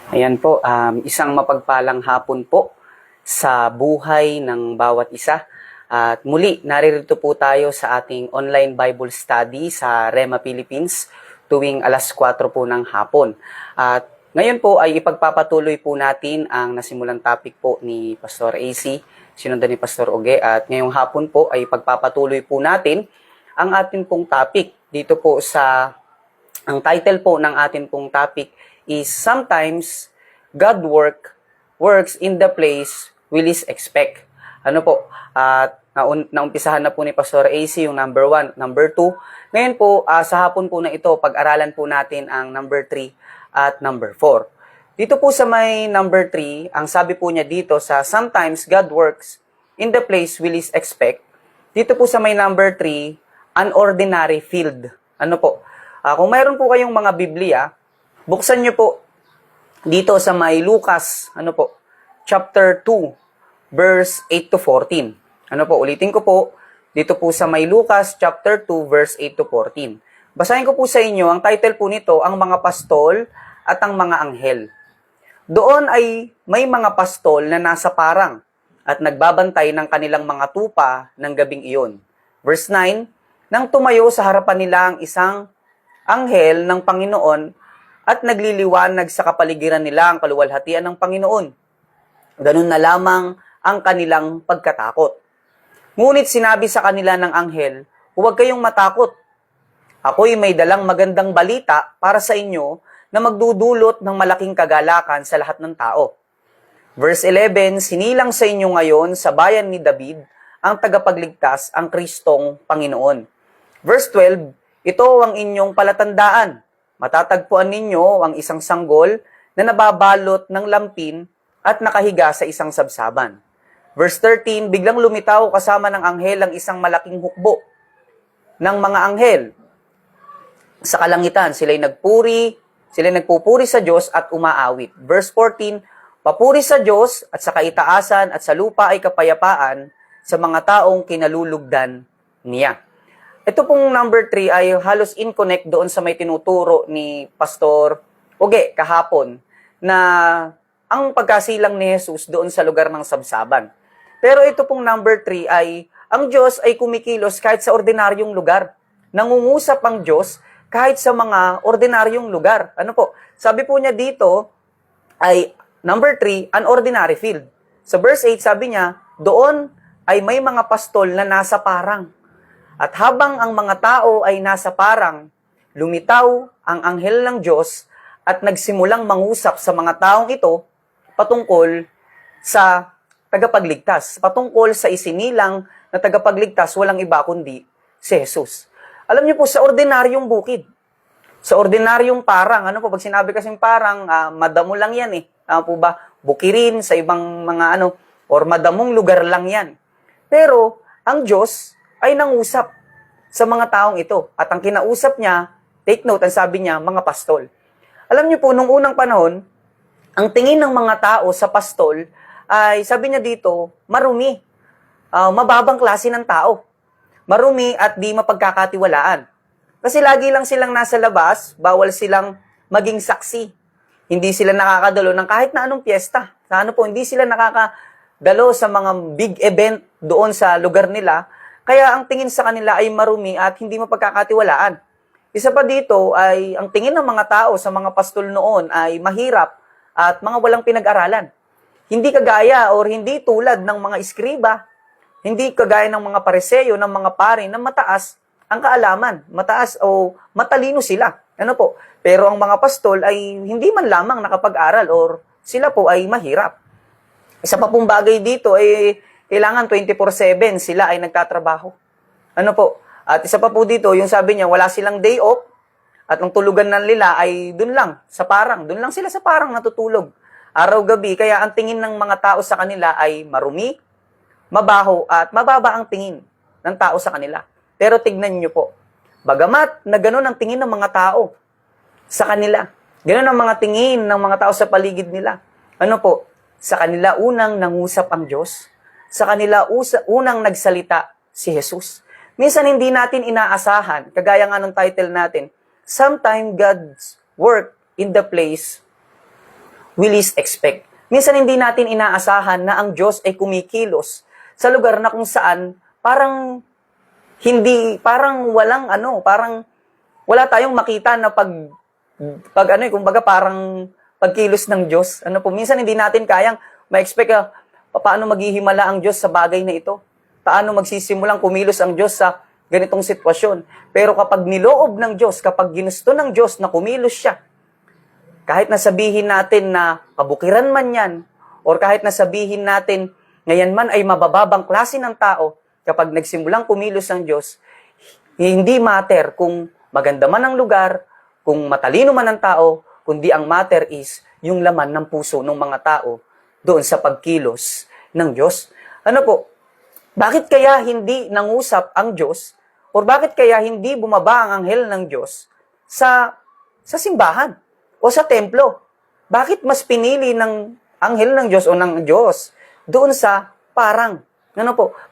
Ayan po, isang mapagpalang hapon po sa buhay ng bawat isa. At muli, naririto po tayo sa ating online Bible study sa Rema Philippines tuwing alas 4 po ng hapon. At ngayon po ay ipagpapatuloy po natin ang nasimulang topic po ni Pastor AC, sinundan ni Pastor Oge. At ngayong hapon po ay ipagpapatuloy po natin ang atin pong topic dito po ang title po ng atin pong topic is Sometimes God works in the place we least expect. Ano po? At naumpisahan na po ni Pastor AC yung number 1, number 2. Ngayon po, sa hapon po na ito, pag-aralan po natin ang number 3 at number 4. Dito po sa may number 3, ang sabi po niya dito sa Sometimes God works in the place we least expect. Dito po sa may number 3, an ordinary field. Ano po? Kung mayroon po kayong mga Biblia, buksan niyo po dito sa may Lucas, chapter 2, verse 8 to 14. Ulitin ko po, dito po sa may Lucas, chapter 2, verse 8 to 14. Basahin ko po sa inyo, ang title po nito, ang mga pastol at ang mga anghel. Doon ay may mga pastol na nasa parang at nagbabantay ng kanilang mga tupa ng gabing iyon. Verse 9, nang tumayo sa harapan nila ang isang anghel ng Panginoon at nagliliwanag sa kapaligiran nila ang kaluwalhatian ng Panginoon. Ganun na lamang ang kanilang pagkatakot. Ngunit sinabi sa kanila ng anghel, huwag kayong matakot. Ako'y may dalang magandang balita para sa inyo na magdudulot ng malaking kagalakan sa lahat ng tao. Verse 11, sinilang sa inyo ngayon sa bayan ni David ang tagapagligtas, ang Kristong Panginoon. Verse 12, ito ang inyong palatandaan. Matatagpuan ninyo ang isang sanggol na nababalot ng lampin at nakahiga sa isang sabsaban. Verse 13, biglang lumitaw kasama ng anghel ang isang malaking hukbo ng mga anghel. Sa kalangitan, sila'y nagpupuri sa Diyos at umaawit. Verse 14, papuri sa Diyos at sa kaitaasan at sa lupa ay kapayapaan sa mga taong kinalulugdan niya. Ito pong number 3 ay halos in-connect doon sa may tinuturo ni Pastor Oge kahapon na ang pagkasilang ni Jesus doon sa lugar ng sabsaban. Pero ito pong number 3 ay ang Diyos ay kumikilos kahit sa ordinaryong lugar. Nangungusap ang Diyos kahit sa mga ordinaryong lugar. Sabi po niya dito ay number 3, an ordinary field. Sa verse 8 sabi niya, doon ay may mga pastol na nasa parang. At habang ang mga tao ay nasa parang, lumitaw ang anghel ng Diyos at nagsimulang mangusap sa mga taong ito patungkol sa tagapagligtas, patungkol sa isinilang na tagapagligtas, walang iba kundi si Jesus. Alam niyo po, sa ordinaryong bukid, sa ordinaryong parang, pag sinabi kasing parang, madamo lang yan eh. Po ba? Bukirin, sa ibang mga or madamong lugar lang yan. Pero, ang Diyos ay nangusap sa mga taong ito. At ang kinausap niya, take note, ang sabi niya, mga pastol. Alam niyo po, nung unang panahon, ang tingin ng mga tao sa pastol ay, sabi niya dito, marumi. Mababang klase ng tao. Marumi at di mapagkakatiwalaan. Kasi lagi lang silang nasa labas, bawal silang maging saksi. Hindi sila nakakadalo ng kahit na anong piyesta. Hindi sila nakakadalo sa mga big event doon sa lugar nila. Kaya ang tingin sa kanila ay marumi at hindi mapagkakatiwalaan. Isa pa dito ay ang tingin ng mga tao sa mga pastol noon ay mahirap at mga walang pinag-aralan. Hindi kagaya or hindi tulad ng mga iskriba, hindi kagaya ng mga pariseyo, ng mga pari na mataas ang kaalaman, mataas o matalino sila. Pero ang mga pastol ay hindi man lamang nakapag-aral or sila po ay mahirap. Isa pa pong bagay dito ay kailangan 24/7 sila ay nagtatrabaho. At isa pa po dito, yung sabi niya, wala silang day off at ang tulugan nila ay dun lang, sa parang. Dun lang sila sa parang natutulog. Araw-gabi, kaya ang tingin ng mga tao sa kanila ay marumi, mabaho at mababa ang tingin ng tao sa kanila. Pero tignan niyo po, bagamat na ganun ang tingin ng mga tao sa kanila, ganun ang mga tingin ng mga tao sa paligid nila. Sa kanila unang nangusap ang Diyos. Sa kanila unang nagsalita si Jesus. Minsan hindi natin inaasahan, kagaya nga ng title natin, Sometimes God's work in the place we least expect. Minsan hindi natin inaasahan na ang Diyos ay kumikilos sa lugar na kung saan parang parang wala tayong makita na kumbaga parang pagkilos ng Diyos. Minsan hindi natin kayang ma-expect paano maghihimala ang Diyos sa bagay na ito. Paano magsisimulang kumilos ang Diyos sa ganitong sitwasyon. Pero kapag niloob ng Diyos, kapag ginusto ng Diyos na kumilos siya, kahit na sabihin natin na kabukiran man yan, or kahit na sabihin natin ngayon man ay mabababang klase ng tao, kapag nagsimulang kumilos ang Diyos, hindi matter kung maganda man ang lugar, kung matalino man ang tao, kundi ang matter is yung laman ng puso ng mga tao doon sa pagkilos ng Diyos. Bakit kaya hindi nangusap ang Diyos, or bakit kaya hindi bumaba ang anghel ng Diyos sa simbahan o sa templo? Bakit mas pinili ng anghel ng Diyos o ng Diyos doon sa parang?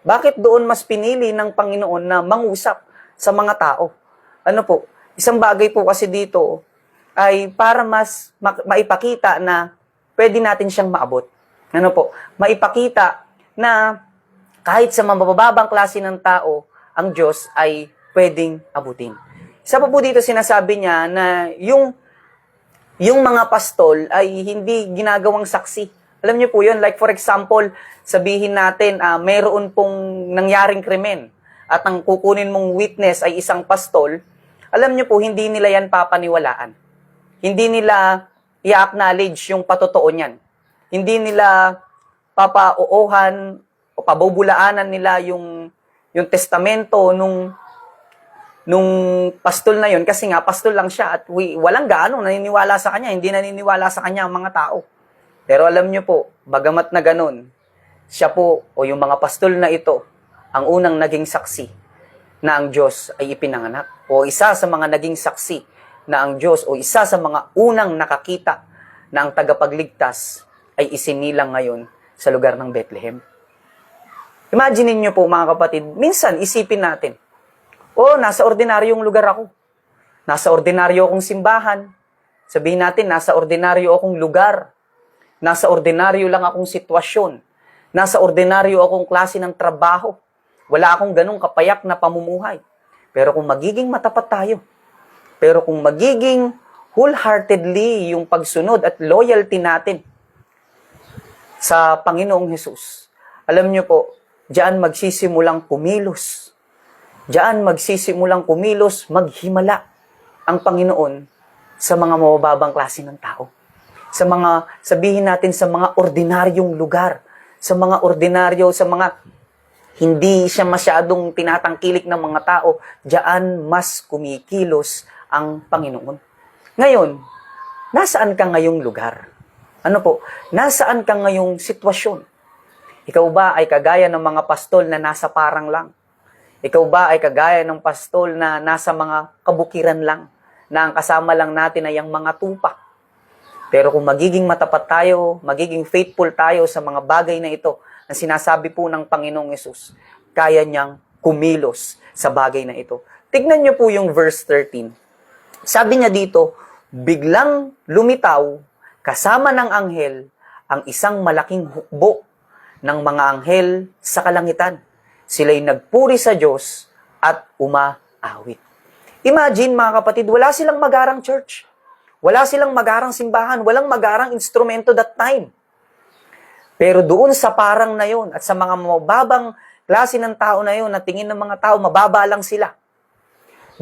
Bakit doon mas pinili ng Panginoon na mangusap sa mga tao? Isang bagay po kasi dito ay para mas maipakita na pwede natin siyang maabot. Maipakita na kahit sa mabababang klase ng tao, ang Diyos ay pwedeng abutin. Isa pa po dito sinasabi niya na yung mga pastol ay hindi ginagawang saksi. Alam niyo po yun, like for example, sabihin natin, mayroon pong nangyaring krimen at ang kukunin mong witness ay isang pastol, alam niyo po, hindi nila yan papaniwalaan. Hindi nila i-acknowledge yung patotoo niyan. Hindi nila papauohan o pabubulaanan nila yung testamento nung pastol na yun, kasi nga pastol lang siya at walang gaano naniniwala sa kanya, hindi naniniwala sa kanya ang mga tao. Pero alam niyo po, bagamat na ganun, siya po o yung mga pastol na ito ang unang naging saksi na ang Diyos ay ipinanganak, o isa sa mga naging saksi na ang Diyos, o isa sa mga unang nakakita na ang tagapagligtas ay isinilang ngayon sa lugar ng Bethlehem. Imagine niyo po mga kapatid, minsan isipin natin, nasa ordinaryong lugar ako. Nasa ordinaryo akong simbahan. Sabihin natin, nasa ordinaryo akong lugar. Nasa ordinaryo lang akong sitwasyon. Nasa ordinaryo akong klase ng trabaho. Wala akong ganong kapayak na pamumuhay. Pero kung magiging matapat tayo, pero kung magiging wholeheartedly yung pagsunod at loyalty natin sa Panginoong Hesus, alam niyo po, diyan magsisimulang kumilos. Diyan magsisimulang kumilos, maghimala ang Panginoon sa mga mabababang klase ng tao. Sa mga, sabihin natin, sa mga ordinaryong lugar, sa mga hindi siya masyadong tinatangkilik ng mga tao, diyan mas kumikilos ang Panginoon. Ngayon, nasaan ka ngayong lugar? Nasaan ka ngayong sitwasyon? Ikaw ba ay kagaya ng mga pastol na nasa parang lang? Ikaw ba ay kagaya ng pastol na nasa mga kabukiran lang, na ang kasama lang natin ay ang mga tupa? Pero kung magiging matapat tayo, magiging faithful tayo sa mga bagay na ito, na sinasabi po ng Panginoong Hesus, kaya niyang kumilos sa bagay na ito. Tignan niyo po yung verse 13. Sabi niya dito, biglang lumitaw kasama ng anghel ang isang malaking hukbo ng mga anghel sa kalangitan. Sila'y nagpuri sa Diyos at umaawit. Imagine mga kapatid, wala silang magarang church. Wala silang magarang simbahan. Walang magarang instrumento that time. Pero doon sa parang na yon at sa mga mababang klase ng tao na yon, na tingin ng mga tao, mababa lang sila.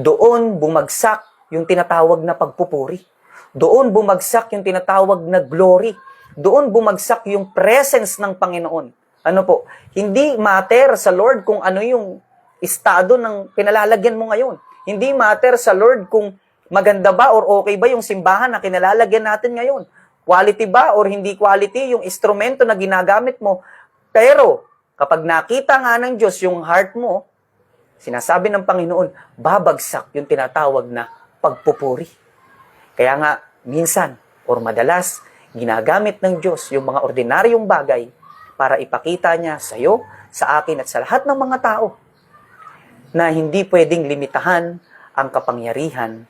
Doon bumagsak yung tinatawag na pagpupuri. Doon bumagsak yung tinatawag na glory. Doon bumagsak yung presence ng Panginoon. Hindi matter sa Lord kung ano yung estado ng pinalalagyan mo ngayon. Hindi matter sa Lord kung maganda ba or okay ba yung simbahan na kinalalagyan natin ngayon. Quality ba or hindi quality yung instrumento na ginagamit mo. Pero kapag nakita nga ng Diyos yung heart mo, sinasabi ng Panginoon, babagsak yung tinatawag na pagpupuri. Kaya nga, minsan or madalas, ginagamit ng Diyos yung mga ordinaryong bagay para ipakita niya sa iyo, sa akin at sa lahat ng mga tao na hindi pwedeng limitahan ang kapangyarihan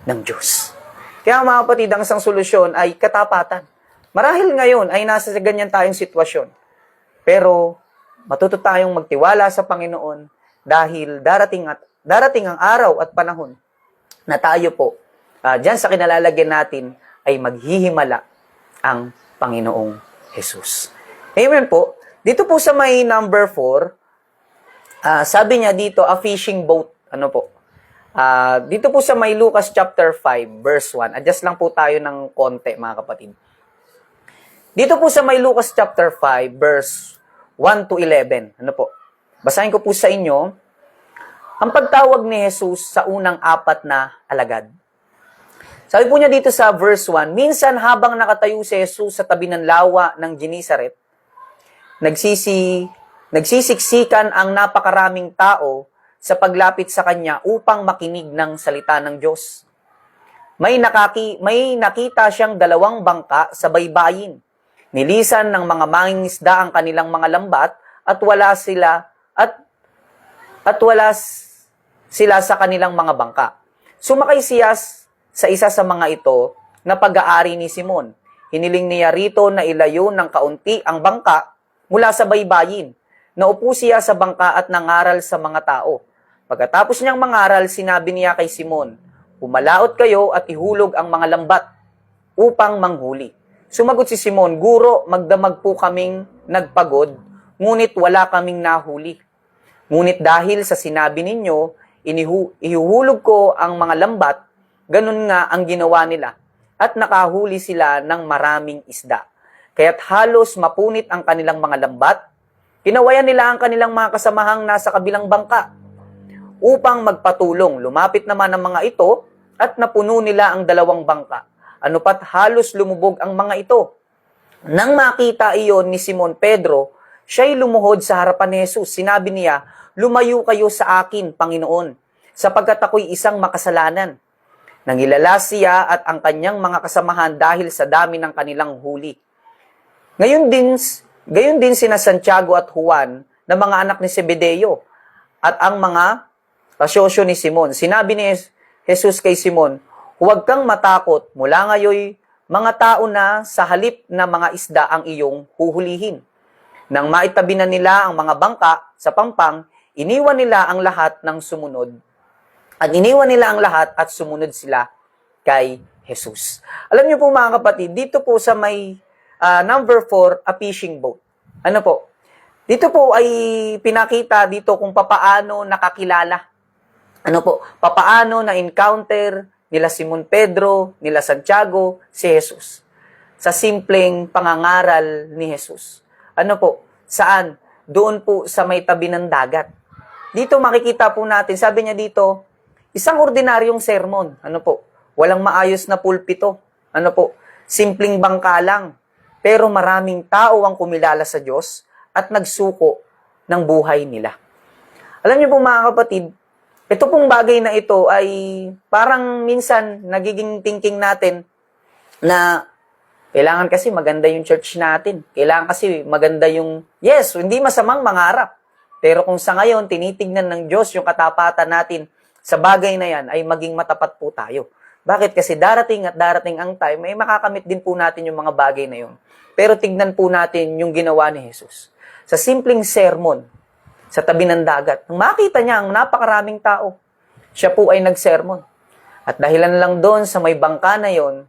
ng Diyos. Kaya mga kapatid, ang isang solusyon ay katapatan. Marahil ngayon ay nasa ganyan tayong sitwasyon. Pero matuto tayong magtiwala sa Panginoon dahil darating ang araw at panahon na tayo po, dyan sa kinalalagyan natin, ay maghihimala ang Panginoong Jesus. Amen po. Dito po sa may number 4, sabi niya dito, a fishing boat. Ano po? Dito po sa may Lucas chapter 5, verse 1. Adjust lang po tayo ng konti, mga kapatid. Dito po sa may Lucas chapter 5, verse 1 to 11. Ano po? Basahin ko po sa inyo. Ang pagtawag ni Jesus sa unang 4 na alagad. Sabi po niya dito sa verse 1, minsan habang nakatayo si Jesus sa tabi ng lawa ng Genesaret, nagsisiksikan ang napakaraming tao sa paglapit sa kanya upang makinig ng salita ng Diyos. May nakita siyang 2 bangka sa baybayin. Nilisan ng mga mangingisda ang kanilang mga lambat at wala sila sa kanilang mga bangka. Sumakay siya sa isa sa mga ito na pag-aari ni Simon. Hiniling niya rito na ilayo ng kaunti ang bangka mula sa baybayin. Naupo siya sa bangka at nangaral sa mga tao. Pagkatapos niyang mangaral, sinabi niya kay Simon, "Pumalaot kayo at ihulog ang mga lambat upang manghuli." Sumagot si Simon, "Guro, magdamag po kaming nagpagod, ngunit wala kaming nahuli. Ngunit dahil sa sinabi ninyo, ihuhulog ko ang mga lambat," ganun nga ang ginawa nila, at nakahuli sila ng maraming isda. Kaya't halos mapunit ang kanilang mga lambat. Kinawayan nila ang kanilang mga kasamahang nasa kabilang bangka upang magpatulong. Lumapit naman ang mga ito at napuno nila ang 2 bangka. Ano pat halos lumubog ang mga ito. Nang makita iyon ni Simon Pedro, siya'y lumuhod sa harapan ni Jesus. Sinabi niya, "Lumayo kayo sa akin, Panginoon, sapagkat ako'y isang makasalanan." Nangilala siya at ang kanyang mga kasamahan dahil sa dami ng kanilang huli. Gayon din sina Santiago at Juan na mga anak ni Zebedeo at ang mga kasosyo ni Simon. Sinabi ni Jesus kay Simon, "Huwag kang matakot, mula ngayon mga tao na sa halip na mga isda ang iyong huhulihin." Nang maitabi na nila ang mga bangka sa pampang, iniwan nila ang lahat at sumunod sila kay Jesus. Alam niyo po mga kapatid, dito po sa may number 4, a fishing boat. Ano po? Dito po ay pinakita dito kung papaano nakakilala. Ano po? Papaano na-encounter nila Simon Pedro, nila Santiago, si Jesus. Sa simpleng pangangaral ni Jesus. Ano po? Saan? Doon po sa may tabi ng dagat. Dito makikita po natin, sabi niya dito, isang ordinaryong sermon. Ano po? Walang maayos na pulpito. Ano po? Simpleng bangka lang. Pero maraming tao ang kumilala sa Diyos at nagsuko ng buhay nila. Alam niyo po mga kapatid, ito pong bagay na ito ay parang minsan nagiging thinking natin na kailangan kasi maganda yung church natin. Kailangan kasi maganda yung, yes, hindi masamang mangarap. Pero kung sa ngayon, tinitignan ng Diyos yung katapatan natin sa bagay na yan, ay maging matapat po tayo. Bakit? Kasi darating at darating ang time, may makakamit din po natin yung mga bagay na yun. Pero tignan po natin yung ginawa ni Jesus. Sa simpleng sermon, sa tabi ng dagat, nang makita niya ang napakaraming tao, siya po ay nagsermon. At dahilan lang doon sa may bangka na yon,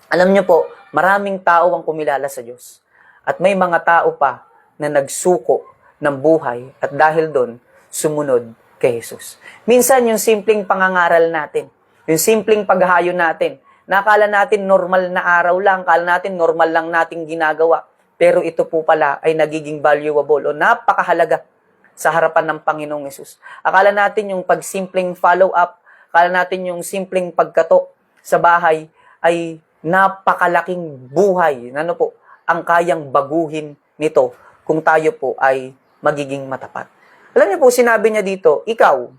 alam niyo po, maraming tao ang kumilala sa Diyos. At may mga tao pa na nagsuko ng buhay at dahil doon, sumunod kay Jesus. Minsan yung simpleng pangangaral natin, yung simpleng paghahayo natin, nakala natin normal na araw lang, akala natin normal lang nating ginagawa. Pero ito po pala ay nagiging valuable o napakahalaga sa harapan ng Panginoong Hesus. Akala natin yung pagsimpleng follow-up, akala natin yung simpleng pagkatok sa bahay ay napakalaking buhay. Ano po, ang kayang baguhin nito kung tayo po ay magiging matapat. Alam niyo po, sinabi niya dito, ikaw,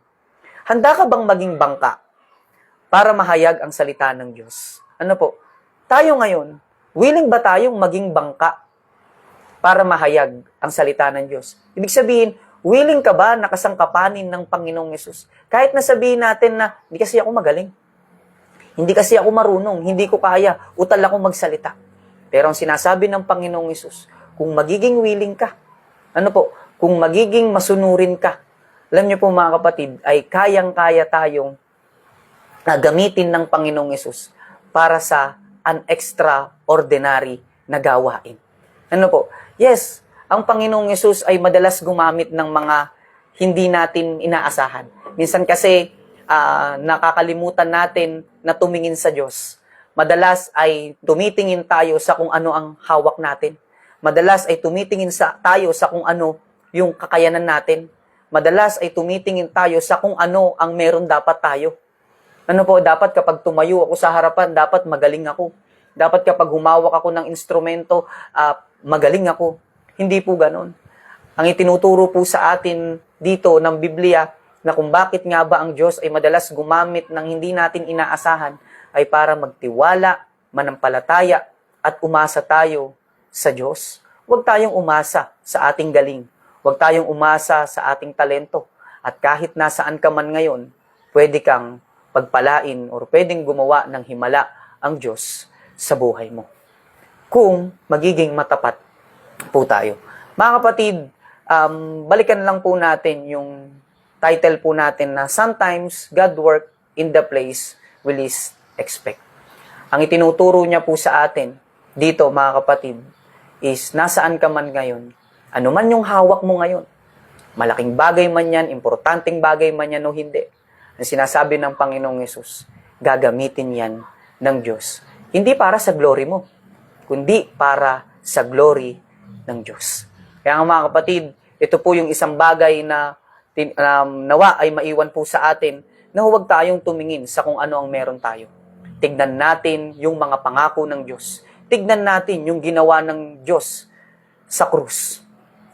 handa ka bang maging bangka para mahayag ang salita ng Diyos? Ano po? Tayo ngayon, willing ba tayong maging bangka para mahayag ang salita ng Diyos? Ibig sabihin, willing ka ba na kasangkapanin ng Panginoong Hesus? Kahit na sabihin natin na, hindi kasi ako magaling. Hindi kasi ako marunong, hindi ko kaya, utal ako magsalita. Pero ang sinasabi ng Panginoong Hesus, kung magiging willing ka, kung magiging masunurin ka, alam niyo po mga kapatid, ay kayang-kaya tayong gamitin ng Panginoong Hesus para sa an extraordinary na gawain. Yes, ang Panginoong Hesus ay madalas gumamit ng mga hindi natin inaasahan. Minsan kasi nakakalimutan natin na tumingin sa Diyos. Madalas ay tumitingin tayo sa kung ano ang hawak natin. Madalas ay tumitingin tayo sa kung ano yung kakayanan natin. Madalas ay tumitingin tayo sa kung ano ang meron dapat tayo. Dapat kapag tumayo ako sa harapan, dapat magaling ako. Dapat kapag humawak ako ng instrumento, magaling ako. Hindi po ganon. Ang itinuturo po sa atin dito ng Biblia na kung bakit nga ba ang Diyos ay madalas gumamit ng hindi natin inaasahan ay para magtiwala, manampalataya, at umasa tayo sa Diyos. Huwag tayong umasa sa ating galing. Huwag tayong umasa sa ating talento. At kahit nasaan ka man ngayon, pwede kang pagpalain o pwedeng gumawa ng himala ang Diyos sa buhay mo. Kung magiging matapat po tayo. Mga kapatid, balikan lang po natin yung title po natin na Sometimes God work in the place we least expect. Ang itinuturo niya po sa atin dito mga kapatid is nasaan ka man ngayon, ano man yung hawak mo ngayon, malaking bagay man yan, importanteng bagay man yan o hindi, ang sinasabi ng Panginoong Hesus, gagamitin yan ng Diyos. Hindi para sa glory mo, kundi para sa glory ng Diyos. Kaya nga mga kapatid, ito po yung isang bagay na nawa ay maiwan po sa atin na huwag tayong tumingin sa kung ano ang meron tayo. Tignan natin yung mga pangako ng Diyos. Tignan natin yung ginawa ng Diyos sa krus.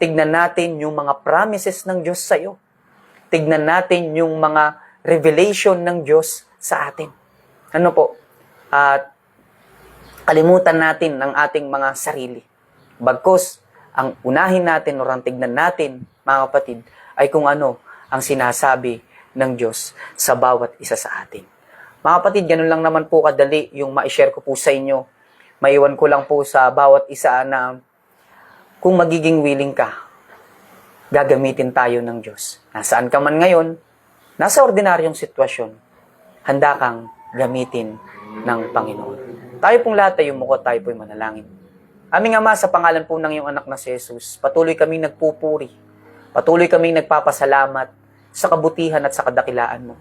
Tignan natin yung mga promises ng Diyos sa iyo. Tignan natin yung mga revelation ng Diyos sa atin. At kalimutan natin ang ating mga sarili. Bagkus, ang unahin natin o ang tignan natin, mga kapatid, ay kung ano ang sinasabi ng Diyos sa bawat isa sa atin. Mga kapatid, ganun lang naman po kadali yung ma-share ko po sa inyo. Maiwan ko lang po sa bawat isa na kung magiging willing ka, gagamitin tayo ng Diyos. Nasaan ka man ngayon, nasa ordinaryong sitwasyon, handa kang gamitin ng Panginoon. Tayo pong lahat ay umuko, tayo po'y manalangin. Aming Ama, sa pangalan po ng iyong anak na si Jesus, patuloy kaming nagpupuri, patuloy kaming nagpapasalamat sa kabutihan at sa kadakilaan mo.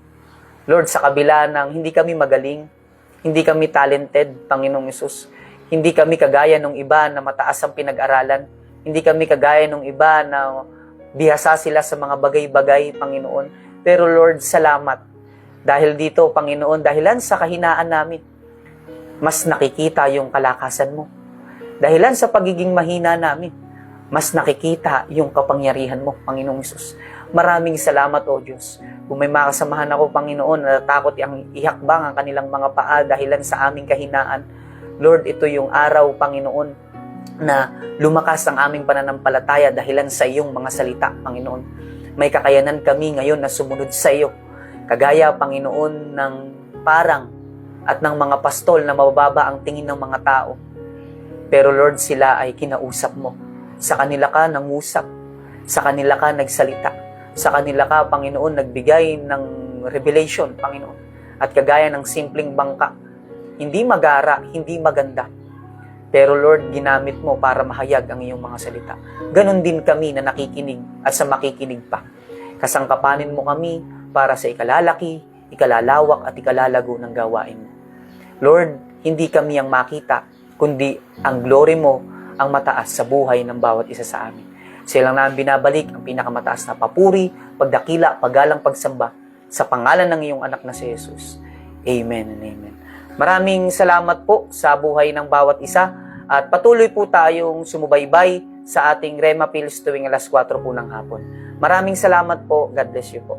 Lord, sa kabila ng hindi kami magaling, hindi kami talented, Panginoong Hesus, hindi kami kagaya ng iba na mataas ang pinag-aralan, hindi kami kagaya ng iba na bihasa sila sa mga bagay-bagay, Panginoon. Pero Lord, salamat. Dahil dito, Panginoon, dahilan sa kahinaan namin, mas nakikita yung kalakasan mo. Dahilan sa pagiging mahina namin, mas nakikita yung kapangyarihan mo, Panginoong Hesus. Maraming salamat, O Diyos. Kung may makasamahan ako, Panginoon, na takot ang ihakbang ang kanilang mga paa dahilan sa aming kahinaan, Lord, ito yung araw, Panginoon, na lumakas ang aming pananampalataya dahilan sa iyong mga salita, Panginoon. May kakayanan kami ngayon na sumunod sa iyo. Kagaya, Panginoon, ng parang at ng mga pastol na mababa ang tingin ng mga tao. Pero Lord, sila ay kinausap mo. Sa kanila ka nangusap. Sa kanila ka nagsalita. Sa kanila ka, Panginoon, nagbigay ng revelation, Panginoon. At kagaya ng simpleng bangka, hindi magara, hindi maganda. Pero Lord, ginamit mo para mahayag ang iyong mga salita. Ganon din kami na nakikinig at sa makikinig pa. Kasangkapanin mo kami para sa ikalalaki, ikalalawak at ikalalago ng gawain mo. Lord, hindi kami ang makita, kundi ang glory mo ang mataas sa buhay ng bawat isa sa amin. Silang namin binabalik ang pinakamataas na papuri, pagdakila, paggalang, pagsamba sa pangalan ng iyong anak na si Jesus. Amen and amen. Maraming salamat po sa buhay ng bawat isa at patuloy po tayong sumubaybay sa ating Rema Pills tuwing alas 4 po ng hapon. Maraming salamat po. God bless you po.